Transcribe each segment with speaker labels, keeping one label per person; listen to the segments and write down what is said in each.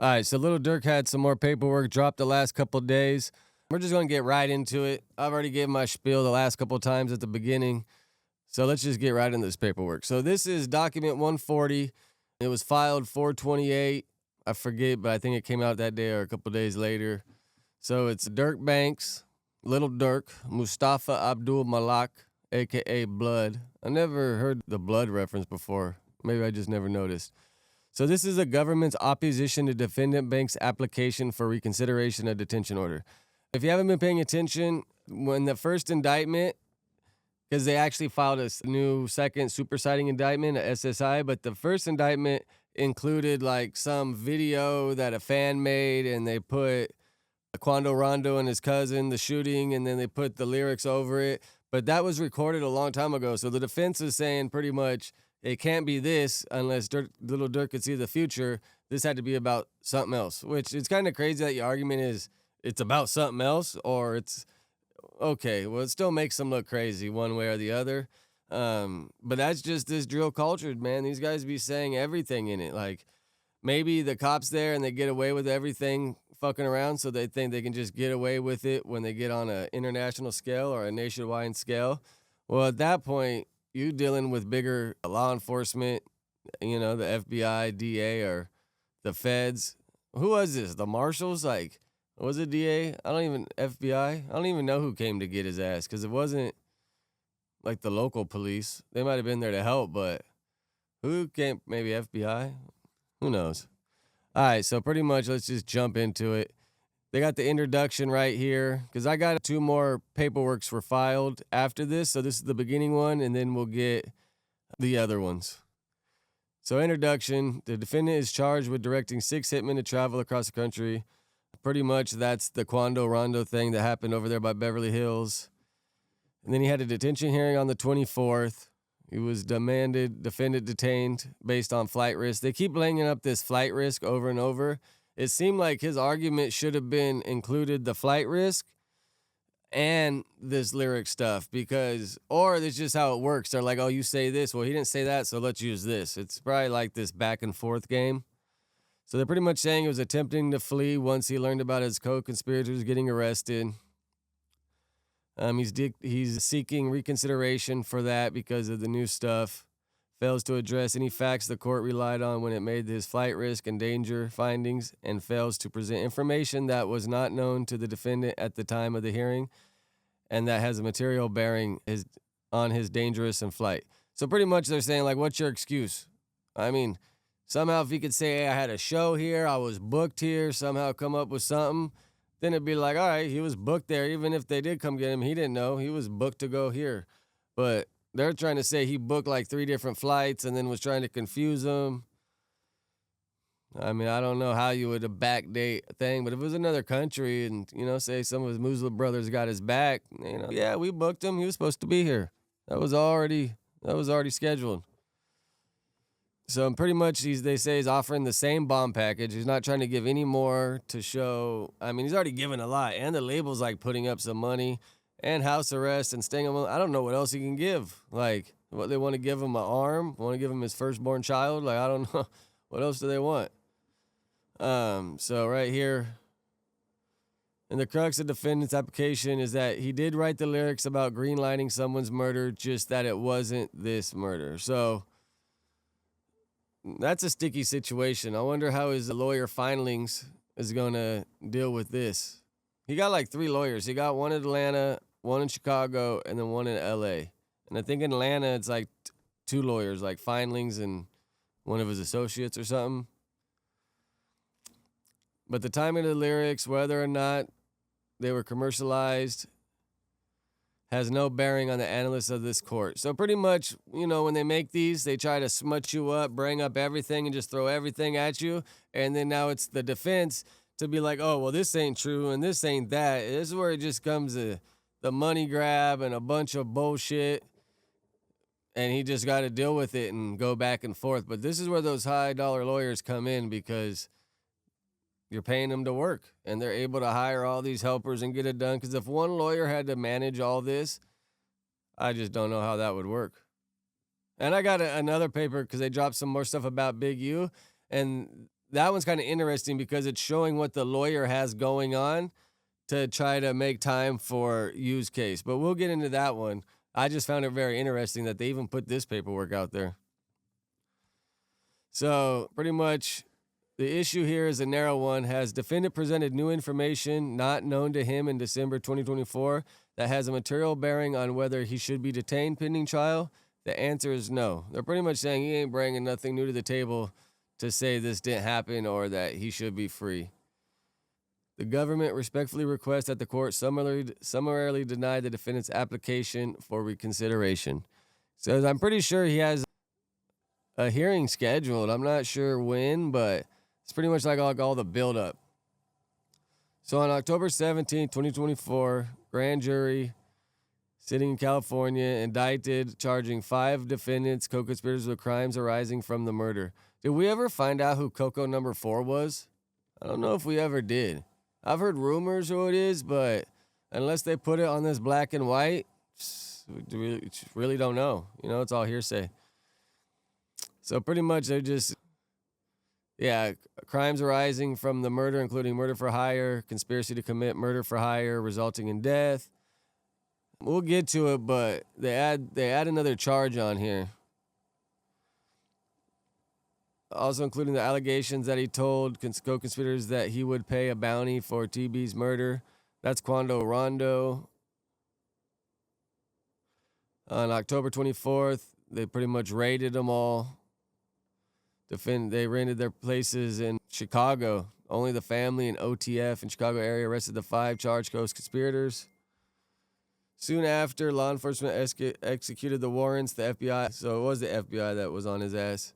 Speaker 1: All right, so Lil Durk had some more paperwork dropped the last couple days. We're just gonna get right into it. I've already gave my spiel the last couple times at the beginning, so let's just get right into this paperwork. So this is document 140. It was filed 428. I forget, but I think it came out that day or a couple days later. So it's Dirk Banks, Little Durk, Mustafa Abdul Malak, aka Blood. I never heard the Blood reference before. Maybe I just never noticed. So this is the government's opposition to defendant bank's application for reconsideration of detention order. If you haven't been paying attention, when the first indictment, because they actually filed a new second superseding indictment, a SSI, but the first indictment included like some video that a fan made, and they put Quando Rondo and his cousin, the shooting, and then they put the lyrics over it. But that was recorded a long time ago. So the defense is saying pretty much it can't be this unless Little Durk could see the future. This had to be about something else, which it's kind of crazy that your argument is it's about something else, or it's okay. Well, it still makes them look crazy one way or the other. But that's just this drill culture, man. These guys be saying everything in it. Like maybe the cops there and they get away with everything fucking around, so they think they can just get away with it when they get on an international scale or a nationwide scale. Well, at that point, you dealing with bigger law enforcement, the FBI, DA, or the feds. Who was this? The marshals? Like, was it DA? FBI? I don't even know who came to get his ass, because it wasn't like the local police. They might have been there to help, but who came? Maybe FBI? Who knows? All right, so pretty much let's just jump into it. They got the introduction right here, because I got 2 more paperworks were filed after this. So this is the beginning one, and then we'll get the other ones. So introduction, the defendant is charged with directing 6 hitmen to travel across the country. Pretty much that's the Quando Rondo thing that happened over there by Beverly Hills. And then he had a detention hearing on the 24th. He was defendant detained based on flight risk. They keep laying up this flight risk over and over. It seemed like his argument should have been included the flight risk and this lyric stuff, or it's just how it works. They're like, oh, you say this. Well, he didn't say that, so let's use this. It's probably like this back and forth game. So they're pretty much saying he was attempting to flee once he learned about his co-conspirators getting arrested. He's seeking reconsideration for that because of the new stuff. Fails to address any facts the court relied on when it made his flight risk and danger findings, and fails to present information that was not known to the defendant at the time of the hearing and that has a material bearing on his dangerous and flight. So pretty much they're saying, like, what's your excuse? I mean, somehow if he could say, hey, I had a show here, I was booked here, somehow come up with something, then it'd be like, all right, he was booked there. Even if they did come get him, he didn't know. He was booked to go here. But they're trying to say he booked like 3 different flights and then was trying to confuse them. I mean, I don't know how you would have backdate a thing, but if it was another country and, say some of his Muslim brothers got his back, yeah, we booked him. He was supposed to be here. That was already scheduled. So pretty much they say he's offering the same bomb package. He's not trying to give any more to show. I mean, he's already given a lot. And the label's like putting up some money and house arrest and staying him. I don't know what else he can give. Like, what, they want to give him an arm? Want to give him his firstborn child? Like, I don't know. What else do they want? So right here, and the crux of defendant's application is that he did write the lyrics about greenlighting someone's murder, just that it wasn't this murder. So that's a sticky situation. I wonder how his lawyer filings is going to deal with this. He got like 3 lawyers. He got one in Atlanta, one in Chicago, and then one in LA. And I think in Atlanta, it's like 2 lawyers, like filings and one of his associates or something. But the timing of the lyrics, whether or not they were commercialized, has no bearing on the analysts of this court. So pretty much, when they make these, they try to smut you up, bring up everything, and just throw everything at you. And then now it's the defense to be like, oh, well, this ain't true and this ain't that. This is where it just comes to the money grab and a bunch of bullshit. And he just got to deal with it and go back and forth. But this is where those high-dollar lawyers come in, because you're paying them to work, and they're able to hire all these helpers and get it done. Because if one lawyer had to manage all this, I just don't know how that would work. And I got another paper because they dropped some more stuff about Big U, and that one's kind of interesting because it's showing what the lawyer has going on to try to make time for Yu's case. But we'll get into that one. I just found it very interesting that they even put this paperwork out there. So pretty much the issue here is a narrow one. Has defendant presented new information not known to him in December 2024 that has a material bearing on whether he should be detained pending trial? The answer is no. They're pretty much saying he ain't bringing nothing new to the table to say this didn't happen or that he should be free. The government respectfully requests that the court summarily deny the defendant's application for reconsideration. So I'm pretty sure he has a hearing scheduled. I'm not sure when, but it's pretty much like all the buildup. So on October 17, 2024, grand jury sitting in California indicted, charging 5 defendants, co-conspirators with crimes arising from the murder. Did we ever find out who Coco number 4 was? I don't know if we ever did. I've heard rumors who it is, but unless they put it on this black and white, we really don't know. You know, it's all hearsay. So pretty much they're just, crimes arising from the murder, including murder for hire, conspiracy to commit murder for hire, resulting in death. We'll get to it, but they add another charge on here. Also including the allegations that he told co-conspirators that he would pay a bounty for TB's murder. That's Quando Rondo. On October 24th, they pretty much raided them all. They rented their places in Chicago. Only the family and OTF in Chicago area arrested the 5 charged co-conspirators. Soon after, law enforcement executed the warrants. The FBI, so it was the FBI that was on his ass,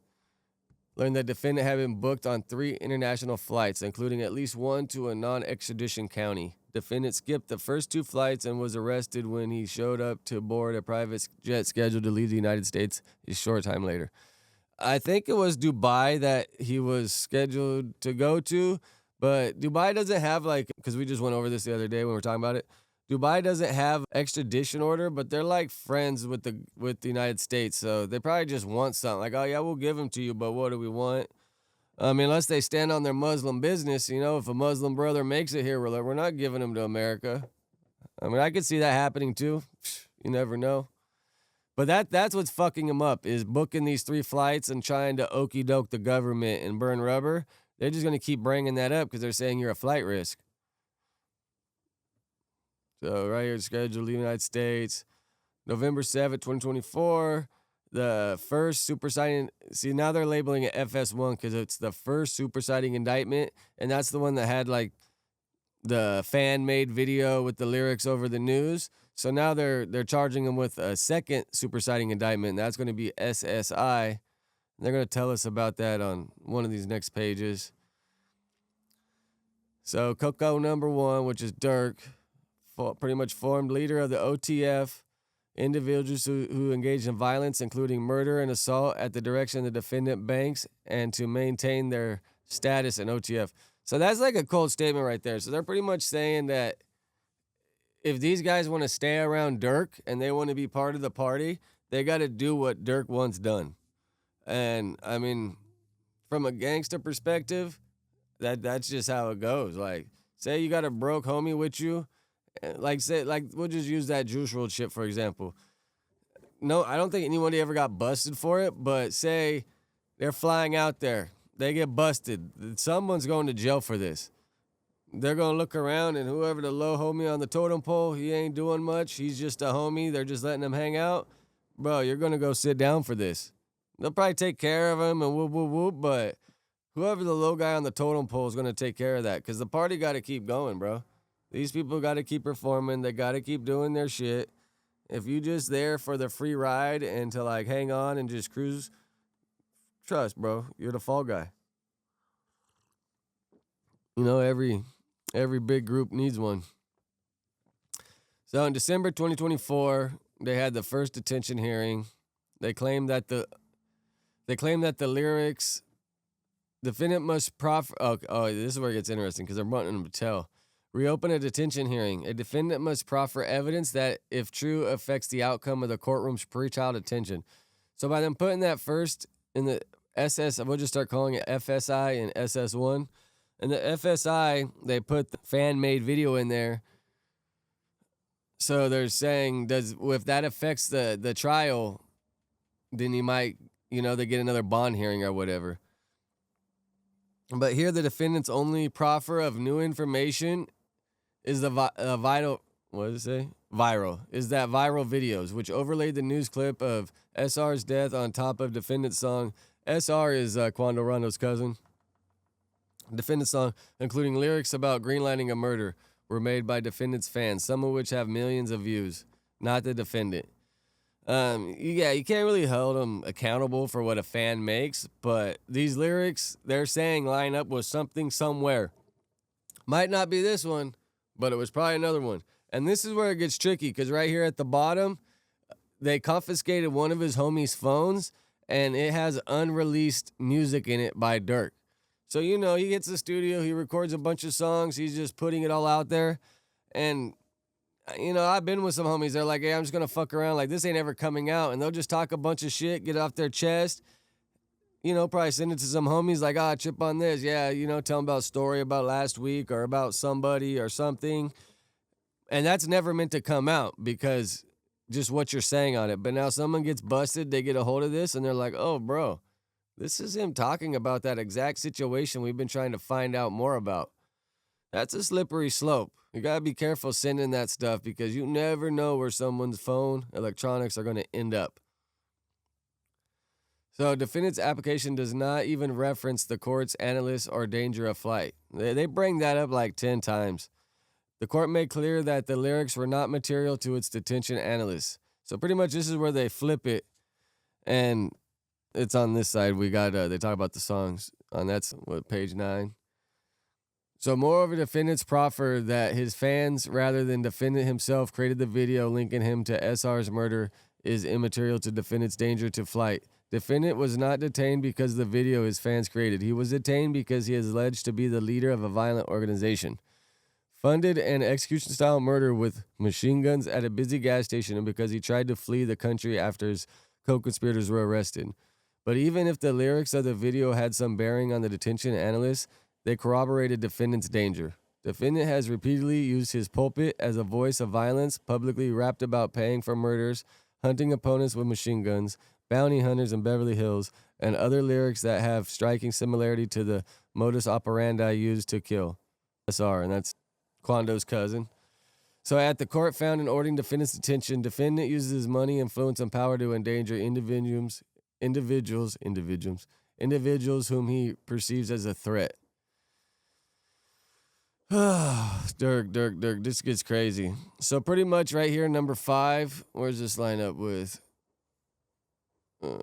Speaker 1: learned that defendant had been booked on 3 international flights, including at least one to a non-extradition county. Defendant skipped the first 2 flights and was arrested when he showed up to board a private jet scheduled to leave the United States a short time later. I think it was Dubai that he was scheduled to go to, but Dubai doesn't have because we just went over this the other day when we were talking about it. Dubai doesn't have extradition order, but they're like friends with the United States, so they probably just want something. Like, oh yeah, we'll give them to you, but what do we want? I mean, unless they stand on their Muslim business, you know, if a Muslim brother makes it here, we're not giving him to America. I mean, I could see that happening too. You never know. But that's what's fucking him up, is booking these 3 flights and trying to okey doke the government and burn rubber. They're just going to keep bringing that up because they're saying you're a flight risk. So right here, scheduled to leave the United States. November 7th, 2024, the first superseding, see now they're labeling it FS1 because it's the first superseding indictment, and that's the one that had like the fan-made video with the lyrics over the news. So now they're charging him with a second superseding indictment, and that's going to be SSI. And they're going to tell us about that on one of these next pages. So Coco number 1, which is Durk, pretty much formed leader of the OTF, individuals who engaged in violence, including murder and assault at the direction of the defendant banks and to maintain their status in OTF. So that's like a cold statement right there. So they're pretty much saying that if these guys want to stay around Durk and they want to be part of the party, they got to do what Durk wants done. And I mean, from a gangster perspective, that's just how it goes. Like, say you got a broke homie with you, we'll just use that Juice WRLD shit for example. No, I don't think anybody ever got busted for it, but say they're flying out there, they get busted, someone's going to jail for this. They're going to look around, and whoever the low homie on the totem pole, he ain't doing much, he's just a homie, they're just letting him hang out. Bro, you're going to go sit down for this. They'll probably take care of him and whoop, whoop, whoop, but whoever the low guy on the totem pole is going to take care of that, because the party got to keep going, bro. These people got to keep performing. They got to keep doing their shit. If you just there for the free ride and to like hang on and just cruise, trust, bro, you're the fall guy. You know, every big group needs one. So in December 2024, they had the first detention hearing. They claimed that the lyrics, defendant must proffer. Oh, this is where it gets interesting because they're wanting them to tell. Reopen a detention hearing. A defendant must proffer evidence that, if true, affects the outcome of the courtroom's pretrial detention. So by them putting that first in the we'll just start calling it FSI and SS1. And the FSI, they put the fan-made video in there. So they're saying, if that affects the trial, then you might, they get another bond hearing or whatever. But here, the defendant's only proffer of new information is the viral. What does it say? Viral. Is that viral videos, which overlaid the news clip of SR's death on top of defendant's song. SR is Quando Rondo's cousin. Defendant's song, including lyrics about greenlighting a murder, were made by defendant's fans, some of which have millions of views, not the defendant. You can't really hold them accountable for what a fan makes, but these lyrics they're saying line up with something somewhere. Might not be this one, but it was probably another one. And this is where it gets tricky, because right here at the bottom, they confiscated one of his homies' phones, and it has unreleased music in it by Durk. So, he gets the studio, he records a bunch of songs, he's just putting it all out there, and I've been with some homies. They're like, hey, I'm just going to fuck around. Like, this ain't ever coming out. And they'll just talk a bunch of shit, get it off their chest. Probably send it to some homies like, chip on this. Yeah, tell them about a story about last week or about somebody or something. And that's never meant to come out because just what you're saying on it. But now someone gets busted, they get a hold of this, and they're like, oh, bro, this is him talking about that exact situation we've been trying to find out more about. That's a slippery slope. You got to be careful sending that stuff because you never know where someone's phone electronics are going to end up. So defendant's application does not even reference the court's analyst or danger of flight. They bring that up like 10 times. The court made clear that the lyrics were not material to its detention analyst. So pretty much this is where they flip it. And it's on this side. We got, they talk about the songs on that's page 9. So moreover, defendant's proffer that his fans, rather than defendant himself, created the video linking him to SR's murder is immaterial to defendant's danger to flight. Defendant was not detained because of the video his fans created. He was detained because he is alleged to be the leader of a violent organization. Funded an execution-style murder with machine guns at a busy gas station and because he tried to flee the country after his co-conspirators were arrested. But even if the lyrics of the video had some bearing on the detention analyst, they corroborated defendant's danger. Defendant has repeatedly used his pulpit as a voice of violence, publicly rapped about paying for murders, hunting opponents with machine guns, bounty hunters in Beverly Hills, and other lyrics that have striking similarity to the modus operandi used to kill SR, and that's Quando's cousin. So at the court found in ordering defendant's detention, defendant uses his money, influence, and power to endanger individuals whom he perceives as a threat. Durk, this gets crazy. So pretty much right here, number 5, where's this line up with? I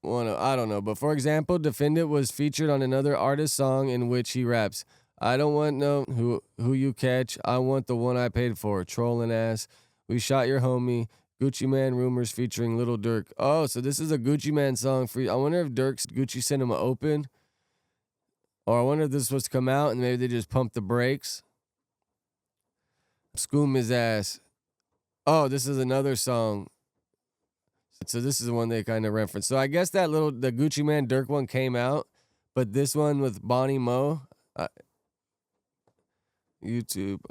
Speaker 1: don't know. But for example, defendant was featured on another artist's song in which he raps, I don't want no who you catch, I want the one I paid for, trolling ass. We shot your homie, Gucci Man rumors featuring Lil Durk. Oh, so this is a Gucci Man song for you. I wonder if Durk's Gucci Cinema open. Or I wonder if this was to come out and maybe they just pumped the brakes. Scoom his ass. Oh, this is another song. So this is the one they kind of referenced. So I guess the Gucci Man Durk one came out, but this one with Bonnie Mo, YouTube,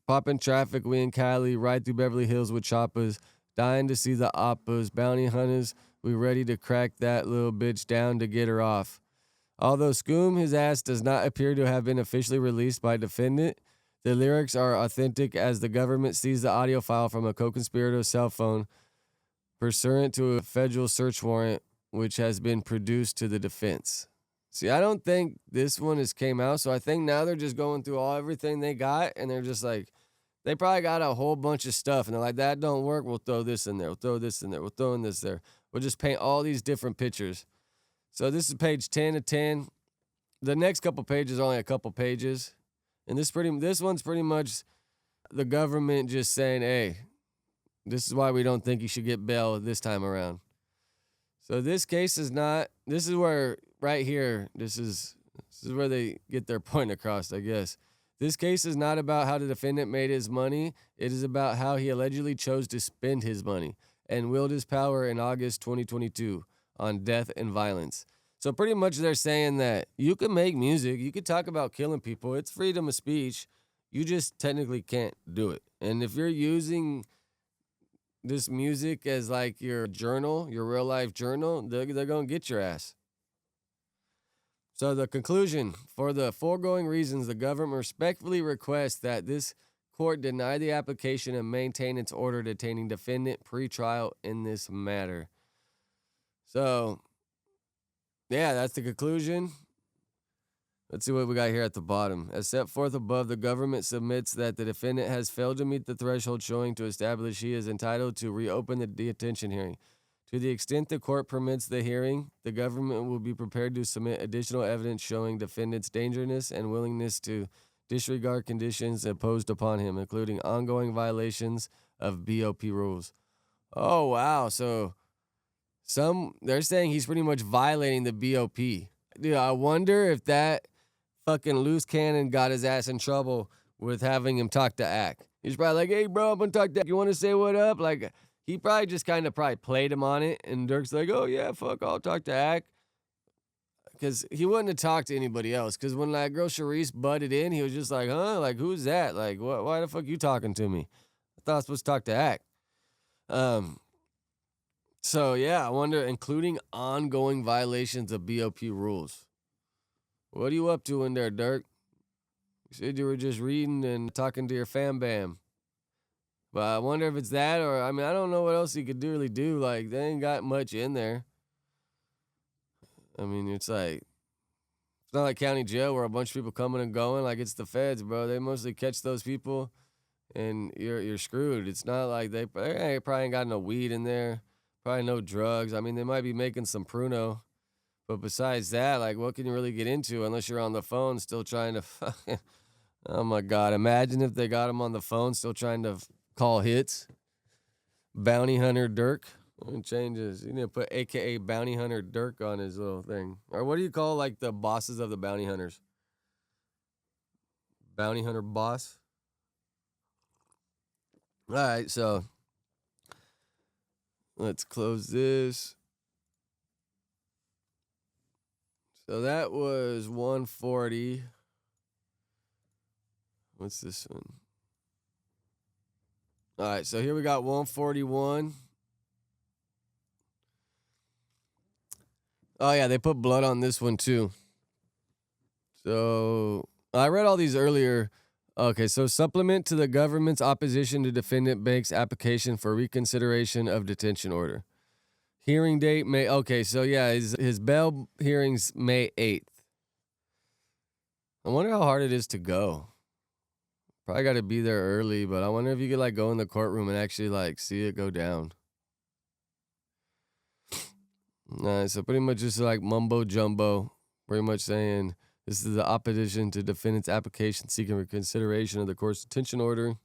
Speaker 1: popping traffic, we in Cali, ride through Beverly Hills with choppers, dying to see the oppas, bounty hunters, we ready to crack that little bitch down to get her off. Although Scoom his ass does not appear to have been officially released by defendant, the lyrics are authentic as the government seized the audio file from a co-conspirator's cell phone pursuant to a federal search warrant which has been produced to the defense. See, I don't think this one came out, so I think now they're just going through everything they got, and they're just like, they probably got a whole bunch of stuff, and they're like, that don't work, we'll throw this in there, we'll throw this in there, we'll throw in this there. We'll just paint all these different pictures. So this is page 10 of 10. The next couple pages are only a couple pages. And this one's pretty much the government just saying, hey, this is why we don't think you should get bail this time around. So this case is not, this is where, right here, this is where they get their point across, I guess. This case is not about how the defendant made his money. It is about how he allegedly chose to spend his money and willed his power in August 2022. on death and violence. So pretty much they're saying that you can make music, you could talk about killing people, it's freedom of speech, you just technically can't do it. And if you're using this music as like your journal, your real life journal, they're going to get your ass. So the conclusion, for the foregoing reasons, the government respectfully requests that this court deny the application and maintain its order detaining defendant pre-trial in this matter. So, yeah, that's the conclusion. Let's see what we got here at the bottom. As set forth above, the government submits that the defendant has failed to meet the threshold showing to establish he is entitled to reopen the detention hearing. To the extent the court permits the hearing, the government will be prepared to submit additional evidence showing defendant's dangerousness and willingness to disregard conditions imposed upon him, including ongoing violations of BOP rules. Oh, wow. So they're saying he's pretty much violating the BOP. Dude, I wonder if that fucking loose cannon got his ass in trouble with having him talk to Ack. He's probably like, hey, bro, I'm going to talk to Ack. You want to say what up? Like, he probably just kind of played him on it. And Durk's like, oh, yeah, fuck, I'll talk to Ack. Because he wouldn't have talked to anybody else. Because when that girl Sharice butted in, he was just like, huh? Like, who's that? Like, why the fuck you talking to me? I thought I was supposed to talk to Ack. So, yeah, I wonder, including ongoing violations of BOP rules. What are you up to in there, Durk? You said you were just reading and talking to your fam bam. But I wonder if it's that, or, I mean, I don't know what else he could really do. Like, they ain't got much in there. I mean, it's not like county jail where a bunch of people coming and going. Like, it's the feds, bro. They mostly catch those people, and you're screwed. It's not like they probably ain't got no weed in there. Probably no drugs. I mean, they might be making some Pruno. But besides that, like, what can you really get into unless you're on the phone still trying to fucking... Oh, my God. Imagine if they got him on the phone still trying to call hits. Bounty Hunter Durk. It changes. You need to put AKA Bounty Hunter Durk on his little thing. Or what do you call, like, the bosses of the bounty hunters? Bounty Hunter boss? All right, so... let's close this. So that was 140. What's this one? All right, so here we got 141. Oh, yeah, they put blood on this one, too. So I read all these earlier. Okay, so supplement to the government's opposition to defendant Banks' application for reconsideration of detention order. Hearing date May. Okay, so yeah, his bail hearing's May 8th. I wonder how hard it is to go. Probably got to be there early, but I wonder if you could like go in the courtroom and actually like see it go down. So pretty much just like mumbo jumbo, pretty much saying this is the opposition to defendant's application seeking reconsideration of the court's detention order.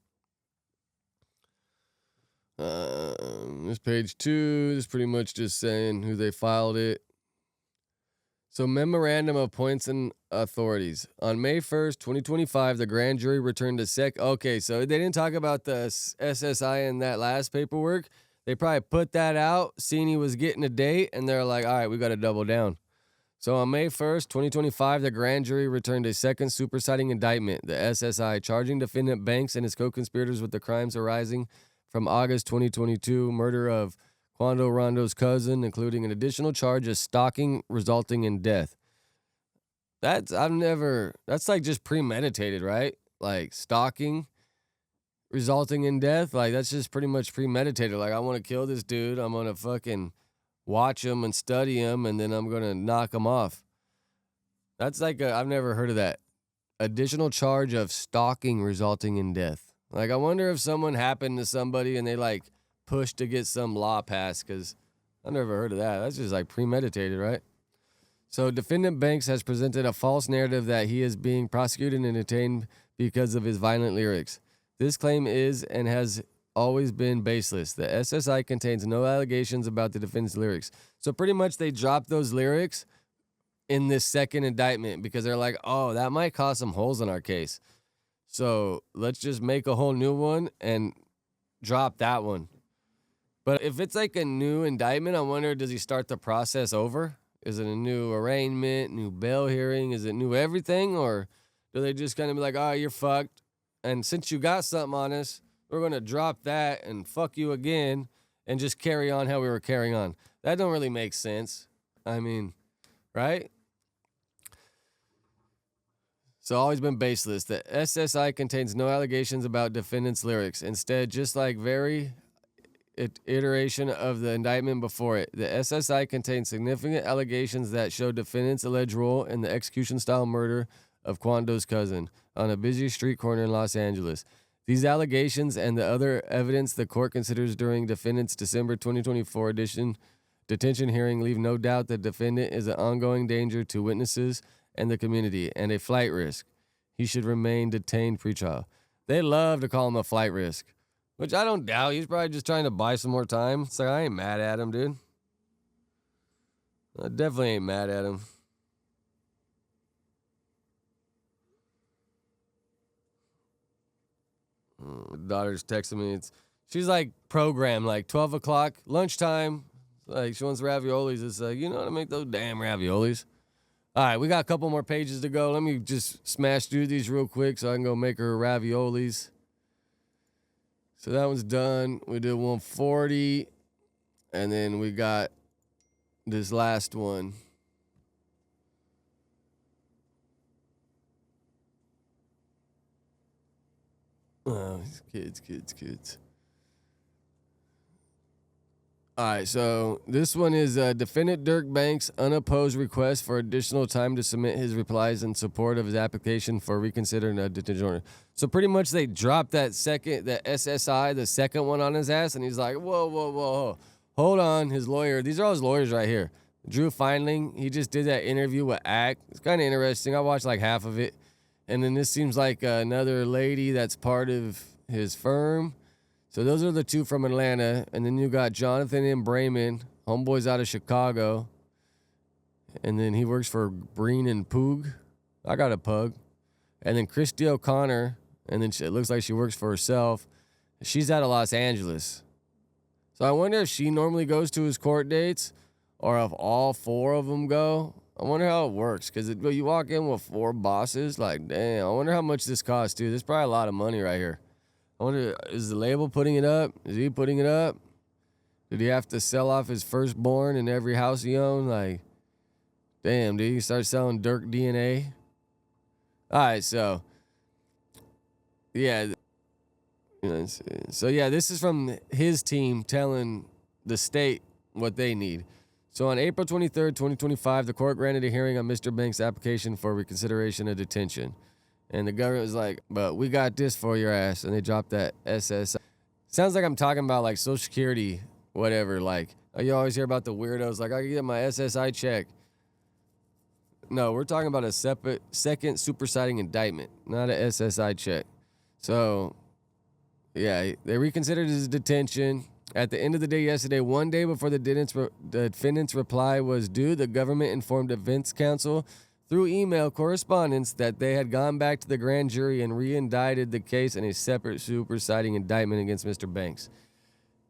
Speaker 1: This page 2 is pretty much just saying who they filed it. So memorandum of points and authorities. On May 1st, 2025, the grand jury returned to Okay, so they didn't talk about the SSI in that last paperwork. They probably put that out, seen he was getting a date, and they're like, all right, we got to double down. So on May 1st, 2025, the grand jury returned a second superseding indictment, the SSI, charging defendant Banks and his co-conspirators with the crimes arising from August 2022 murder of Quando Rondo's cousin, including an additional charge of stalking resulting in death. That's like just premeditated, right? Like stalking resulting in death. Like that's just pretty much premeditated. Like I want to kill this dude. I'm going to fucking watch him and study him, and then I'm going to knock him off. That's like I've never heard of that. Additional charge of stalking resulting in death. Like, I wonder if someone happened to somebody and they, like, pushed to get some law passed, because I never heard of that. That's just, like, premeditated, right? So, defendant Banks has presented a false narrative that he is being prosecuted and detained because of his violent lyrics. This claim is and has always been baseless. The SSI contains no allegations about the defendant's lyrics. So, pretty much they dropped those lyrics in this second indictment because they're like, oh, that might cause some holes in our case. So let's just make a whole new one and drop that one. But if it's like a new indictment, I wonder, does he start the process over? Is it a new arraignment, new bail hearing? Is it new everything? Or do they just kind of be like, oh, you're fucked. And since you got something on us, we're going to drop that and fuck you again and just carry on how we were carrying on. That don't really make sense. I mean, right? So always been baseless. The SSI contains no allegations about defendant's lyrics. Instead, just like very iteration of the indictment before it, the SSI contains significant allegations that show defendant's alleged role in the execution-style murder of Quando's cousin on a busy street corner in Los Angeles. These allegations and the other evidence the court considers during defendant's December 2024 detention hearing leave no doubt that defendant is an ongoing danger to witnesses and the community and a flight risk. He should remain detained pre-trial. They love to call him a flight risk, which I don't doubt. He's probably just trying to buy some more time. It's like, I ain't mad at him, dude. I definitely ain't mad at him. My daughter's texting me. She's like programmed, like 12 o'clock, lunchtime. Like she wants raviolis. It's like, you know how to make those damn raviolis. All right, we got a couple more pages to go. Let me just smash through these real quick so I can go make her raviolis. So that one's done. We did 140. And then we got this last one. Oh, kids. All right, so this one is Defendant Durk Banks' unopposed request for additional time to submit his replies in support of his application for reconsidering a detention order. So pretty much they dropped that SSI, the second one on his ass, and he's like, whoa. Hold on, his lawyer. These are all his lawyers right here. Drew Feinling, he just did that interview with ACT. It's kind of interesting. I watched like half of it. And then this seems like another lady that's part of his firm. So those are the two from Atlanta. And then you got Jonathan in Bremen. Homeboy's out of Chicago. And then he works for Breen and Poog. I got a pug. And then Christy O'Connor. And then it looks like she works for herself. She's out of Los Angeles. So I wonder if she normally goes to his court dates or if all four of them go. I wonder how it works, because you walk in with four bosses, like, damn, I wonder how much this costs, dude. There's probably a lot of money right here. I wonder, is the label putting it up? Is he putting it up? Did he have to sell off his firstborn in every house he owned? Like, damn, dude, he start selling Durk DNA? All right, so, yeah. So, yeah, this is from his team telling the state what they need. So on April 23rd, 2025, the court granted a hearing on Mr. Banks' application for reconsideration of detention. And the government was like, but we got this for your ass. And they dropped that SSI. Sounds like I'm talking about like Social Security, whatever. Like, you always hear about the weirdos. Like, I can get my SSI check. No, we're talking about a second superseding indictment, not a SSI check. So, yeah, they reconsidered his detention. At the end of the day yesterday, one day before the defendant's reply was due, the government informed defense counsel through email correspondence that they had gone back to the grand jury and re-indicted the case in a separate superseding indictment against Mr. Banks.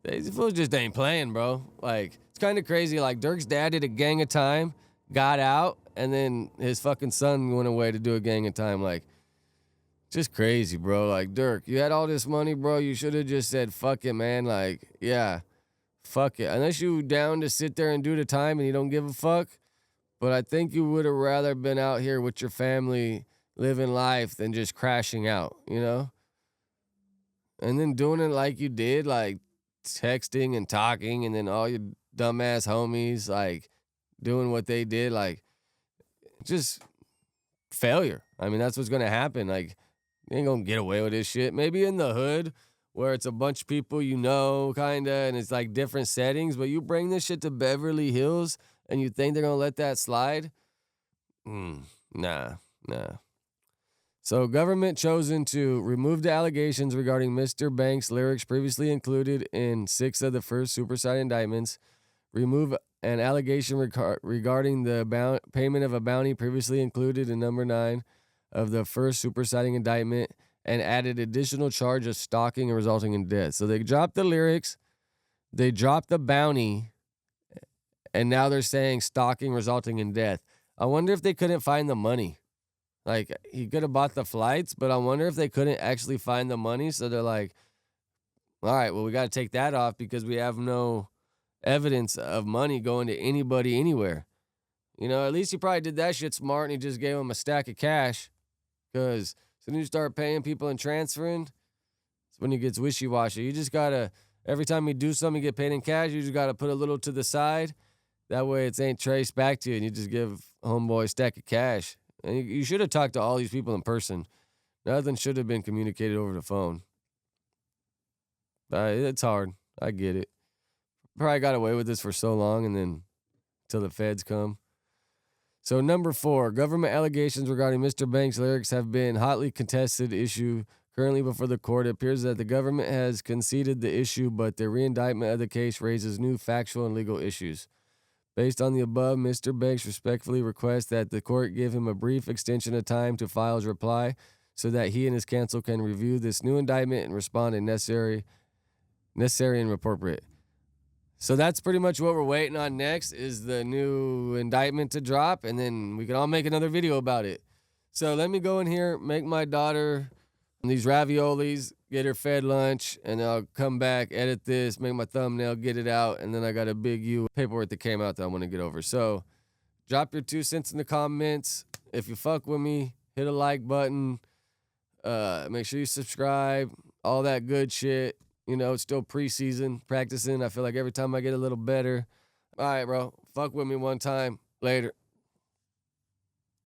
Speaker 1: These fools just ain't playing, bro. Like, it's kind of crazy. Like, Durk's dad did a gang of time, got out, and then his fucking son went away to do a gang of time. Like, just crazy, bro. Like, Durk, you had all this money, bro. You should have just said, fuck it, man. Like, yeah, fuck it. Unless you down to sit there and do the time and you don't give a fuck. But I think you would have rather been out here with your family living life than just crashing out, you know? And then doing it like you did, like texting and talking, and then all your dumbass homies, like, doing what they did, like, just failure. I mean, that's what's going to happen. Like, you ain't gonna get away with this shit. Maybe in the hood where it's a bunch of people you know, kinda, and it's like different settings, but you bring this shit to Beverly Hills and you think they're gonna let that slide? Nah. So government chosen to remove the allegations regarding Mr. Banks' lyrics previously included in 6 of the first superseding indictments, remove an allegation regarding the payment of a bounty previously included in number 9 of the first superseding indictment, and added additional charge of stalking and resulting in death. So they dropped the lyrics. They dropped the bounty, and now they're saying stalking resulting in death. I wonder if they couldn't find the money. Like, he could have bought the flights, but I wonder if they couldn't actually find the money. So they're like, all right, well, we got to take that off because we have no evidence of money going to anybody anywhere. You know, at least he probably did that shit smart and he just gave him a stack of cash. Because as soon as you start paying people and transferring, it's when it gets wishy-washy. You just got to, every time you do something, you get paid in cash, you just got to put a little to the side. That way it ain't traced back to you and you just give homeboy a stack of cash. And you should have talked to all these people in person. Nothing should have been communicated over the phone. It's hard. I get it. Probably got away with this for so long and then till the feds come. So number 4, government allegations regarding Mr. Banks' lyrics have been hotly contested issue currently before the court. It appears that the government has conceded the issue, but the reindictment of the case raises new factual and legal issues. Based on the above, Mr. Banks respectfully requests that the court give him a brief extension of time to file his reply so that he and his counsel can review this new indictment and respond in necessary and appropriate. So that's pretty much what we're waiting on next is the new indictment to drop, and then we can all make another video about it. So let me go in here, make my daughter these raviolis, get her fed lunch, and I'll come back, edit this, make my thumbnail, get it out, and then I got a big paperwork that came out that I want to get over. So drop your 2 cents in the comments. If you fuck with me, hit a like button. Make sure you subscribe, all that good shit. You know, it's still preseason, practicing. I feel like every time I get a little better. All right, bro. Fuck with me one time. Later.